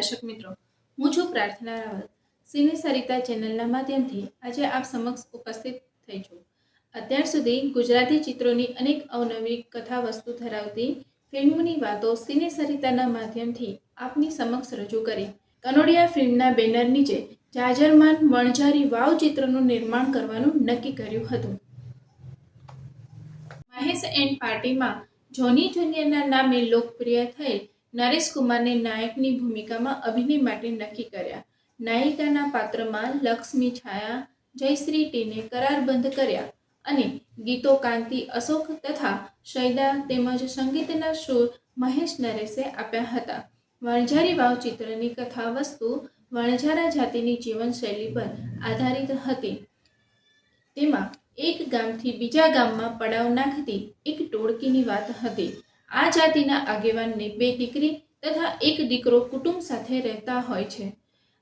દર્શક મિત્રો, હું છું પ્રાર્થના રાવલ. સિને સરિતા ચેનલના માધ્યમથી આજે આપ સમક્ષ ઉપસ્થિત થઈ છું. અત્યાર સુધી ગુજરાતી ચિત્રોની અનેક અવનવી કથા વસ્તુ ધરાવતી ફિલ્મોની વાતો સિને સરિતાના માધ્યમથી આપની સમક્ષ રજૂ કરી. કનોડિયા ફિલ્મના બેનર નીચે જાજરમાન વણઝારી વાવ ચિત્રનું નિર્માણ કરવાનું નક્કી કર્યું હતું. મહેશ એન્ડ પાર્ટીમાં જોની જુનિયરના નામે લોકપ્રિય થયેલ નરેશ કુમારને નાયકની ભૂમિકામાં અભિનય માટે નક્કી કર્યા. નાયિકાના પાત્રમાં લક્ષ્મી છાયા જયશ્રી ટીને કરારબંધ કર્યા અને ગીતો કાંતિ અશોક તથા શૈદા તેમજ સંગીતના સૂર મહેશ નરેશે આપ્યા હતા. વણઝારી વાવ ચિત્રની કથા વસ્તુ વણઝારા જાતિની જીવનશૈલી પર આધારિત હતી. તેમાં એક ગામથી બીજા ગામમાં પડાવ નાખતી એક ટોળકીની વાત હતી. આ જાતિના આગેવાનને બે દીકરી તથા એક દીકરો કુટુંબ સાથે રહેતા હોય છે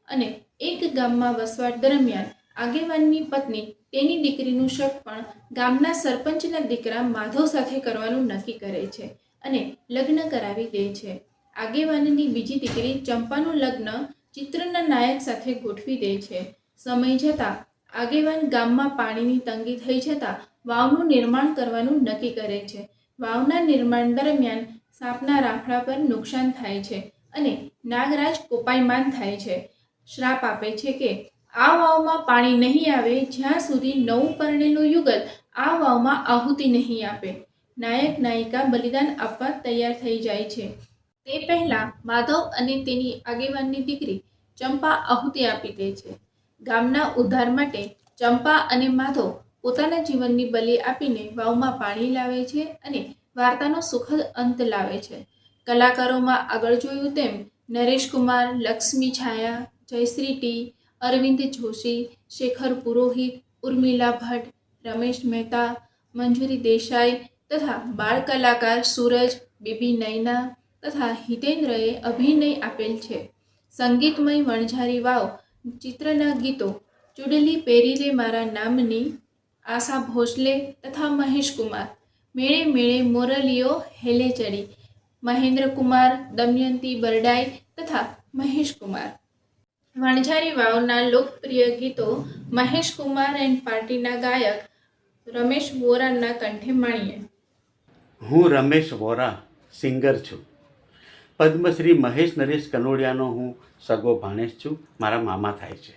અને એક ગામમાં વસવાટ દરમિયાન આગેવાનની પત્ની તેની દીકરીનું સગપણ ગામના સરપંચના દીકરા માધવ સાથે કરવાનું નક્કી કરે છે અને લગ્ન કરાવી દે છે. આગેવાનની બીજી દીકરી ચંપાનું લગ્ન ચિત્રના નાયક સાથે ગોઠવી દે છે. સમય જતાં આગેવાન ગામમાં પાણીની તંગી થઈ જતાં વાવનું નિર્માણ કરવાનું નક્કી કરે છે. વાવના નિર્માણ દરમિયાન સાપના રાફડા પર નુકસાન થાય છે અને નાગરાજ કોપાયમાન થાય છે. શ્રાપ આપે છે કે આ વાવમાં પાણી નહીં આવે જ્યાં સુધી નવું પરણેલું યુગલ આ વાવમાં આહુતિ નહીં આપે. નાયક નાયિકા બલિદાન આપવા તૈયાર થઈ જાય છે. તે પહેલાં માધવ અને તેની આગેવાનની દીકરી ચંપા આહુતિ આપી દે છે. ગામના ઉદ્ધાર માટે ચંપા અને માધવ પોતાના જીવનની બલિ આપીને વાવમાં પાણી લાવે છે અને વાર્તાનો સુખદ અંત લાવે છે. કલાકારોમાં આગળ જોયું તેમ નરેશ કુમાર, લક્ષ્મી છાયા, જયશ્રી ટી, અરવિંદ જોશી, શેખર પુરોહિત, ઉર્મિલા ભટ્ટ, રમેશ મહેતા, મંજુરી દેસાઈ તથા બાળ કલાકાર સૂરજ, બેબી નયના તથા હિતેન્દ્રએ અભિનય આપેલ છે. સંગીતમય વણઝારી વાવ ચિત્રના ગીતો ચૂડલી પહેરી રે મારા નામની, આશા ભોસલે તથા મહેશ કુમાર, મેળે મેળે મોરલીઓ હેલે ચડી, મહેન્દ્ર કુમાર, દમયંતી બરડાઈ તથા મહેશ કુમાર. વણઝારી વાવના લોકપ્રિય ગીતો મહેશ કુમાર એન્ડ પાર્ટીના ગાયક રમેશ વોરાના કંઠે માણીએ. હું રમેશ વોરા સિંગર છું. પદ્મશ્રી મહેશ નરેશ કનોડિયાનો હું સગો ભાણેજ છું. મારા મામા થાય છે.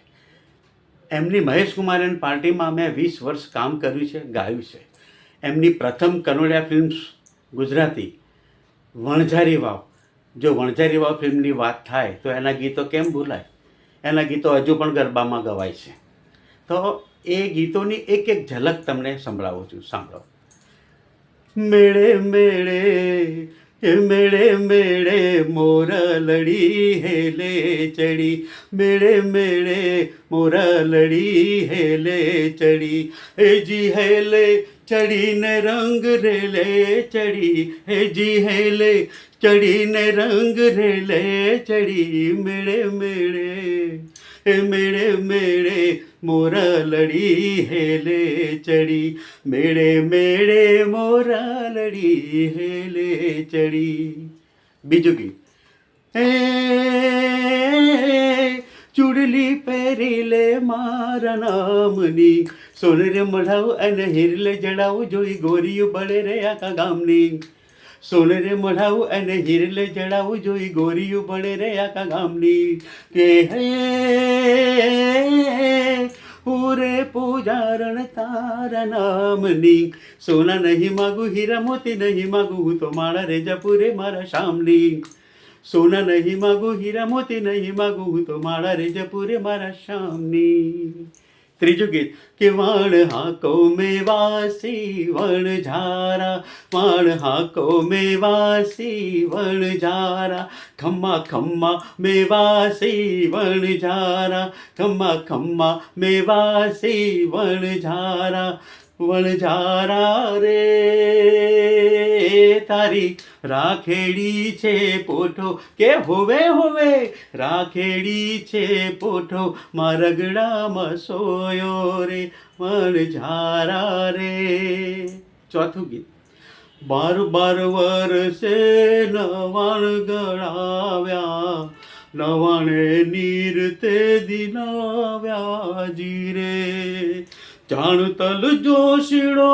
એમની મહેશ કુમાર એન્ડ પાર્ટીમાં મેં 20 વર્ષ કામ કર્યું છે, ગાયું છે. એમની પ્રથમ કનોડિયા ફિલ્મ્સ ગુજરાતી વણઝારી વાવ. જો વણઝારી વાવ ફિલ્મની વાત થાય તો એના ગીતો કેમ ભૂલાય? એના ગીતો હજુ પણ ગરબામાં ગવાય છે. તો એ ગીતોની એક એક ઝલક તમને સંભળાવું છું, સાંભળો. મેળે મેળે મેળે મેળે મોરલડી હેલે ચડી, મેળે મેળે મોરલડી હેલે ચડી, હેજી હેલે ચડીને રંગ રેલે ચડી, હેજી હેલે ચડીને રંગ રેલે ચડી, મેળે મેળે મેળે મેળે મોરલડી હેલે ચડી, મેળે મેળે મોરલડી હેલે ચડી. બીજું ગીત. ચૂડલી પહેરી લે મારા નામની, સોનરે મઢાવું અને હિરલે જડાવું જોઈ ગોરીયું બળે રે આખા ગામની, સોનરે મઢાવું અને હિરલે જડાવું જોઈ ગોરીયું બળે રે આખા ગામની, કે હે પૂરે પૂજારણ તારા નામની, સોના નહીં માગું હીરા મોતી નહીં માગું, હું તો માળા રે જપુરે મારા શામની, સોના નહીં માગું હીરા મોતી નહીં માગું, હું તો માળા રે જપુરે મારા શામની. ત્રીજું ગીત કે વાણ હાકો મેવાસી વણઝારા, વાણ હાકો મેવાસી વણઝારા, ખમ્મા ખમ્મા મેવાસી વણઝારા, ખમ્મા ખમ્મા મેવાસી વણઝારા, વણઝારા રે તારી રાખેડી છે પોઠો, કે હોવે હોવે રાખેડી છે પોઠો, મારગડામાં સોયો રે વણઝારા રે. ચોથું ગીત. 12 વર્ષે નવાણ ગળાવ્યા, નવાણે નીર તે દિનાવ્યા જીરે જાણ તલ જોશીડો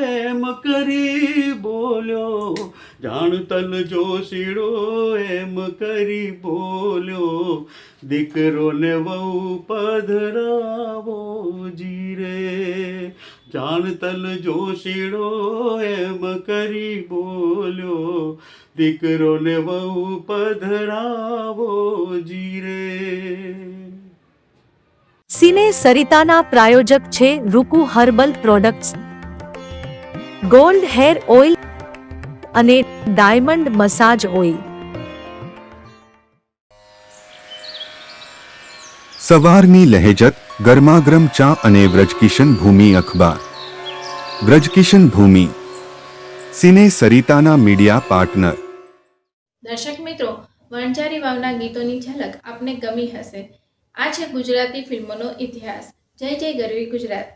એમ કરી બોલ્યો જાણ તલ જોશીડો એમ કરી બોલ્યો દીકરોને વહુ પધરાવો જીરે જાણ તલ જોશીડો એમ કરી બોલ્યો દીકરોને વહુ પધરાવો જીરે. સિને સરિતાના પ્રાયોજક છે Ruku herbal products, gold hair oil અને ડાયમંડ મસાજ ઓઇલ. સવારની લહેજત, ગરમાગરમ ચા અને વ્રજકિશન ભૂમિ અખબાર. વ્રજકિશન ભૂમિ, સિને સરિતાના મીડિયા પાર્ટનર. દર્શક મિત્રો, વણઝારી વાવના ગીતોની ઝલક આપને ગમી હશે. આ છે ગુજરાતી ફિલ્મોનો ઇતિહાસ. જય જય ગરવી ગુજરાત.